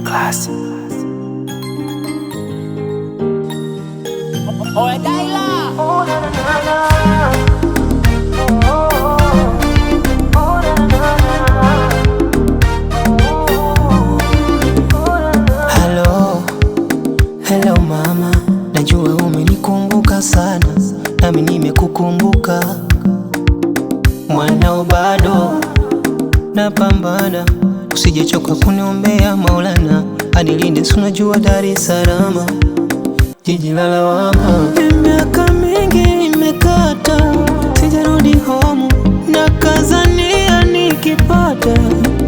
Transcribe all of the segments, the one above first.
Classic. Oe Daila. Hello mama, najua umenikumbuka sana, nami nimekukumbuka. Mwanao bado napambana, usijechoka kuniombea Maulana anilinde, unajua Dar es Salaam jiji la lawama. Miaka mingi imekata, sijarudi home, na kazania nikipata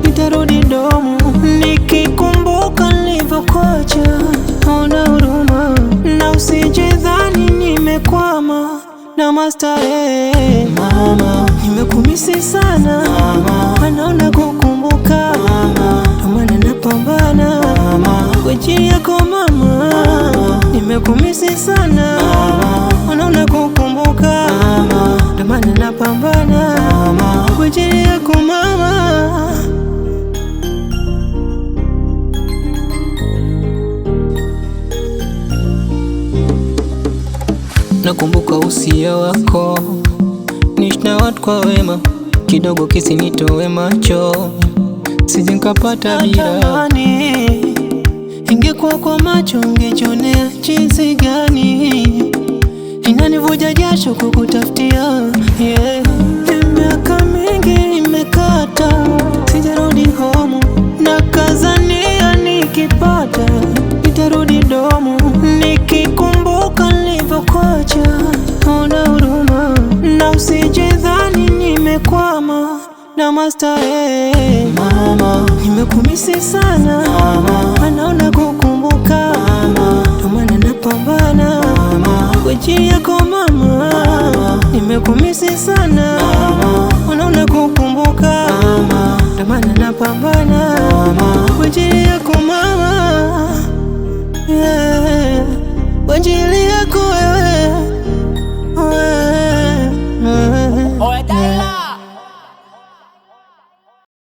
nitarudi domu. Nikikumbuka nilivyokuacha, ona huruma, na usijidhani nimekwama na mastarehe. Mama, nimekumisi sana mama, anaona kukumbuka mama, ndio maana napambana kwa ajili yako mama. Nimekumisi sana mama, anaona kukumbuka mama, ndio maana napambana kwa ajili yako mama. Nakumbuka usia wako, niishi na watu kwa wema, kidogo kisinitowe macho, sije nikapata bila. Ingekuwa kwa macho ungejionea jinsi gani inanivuja jasho kukutafutia, yeah. Miaka mingi imekata, sijarudi home, na kazania nikipata nitarudi domu. Nikikumbuka nilivyokuacha, ona huruma, na usijidhani nimekwama na mastarehe. Mama, nimekumisi sana mama, anaona kukumbuka mama, ndio maana napambana kwa ajili yako mama. Nimekumisi sana mama, anaona kukumbuka mama, ndio maana napambana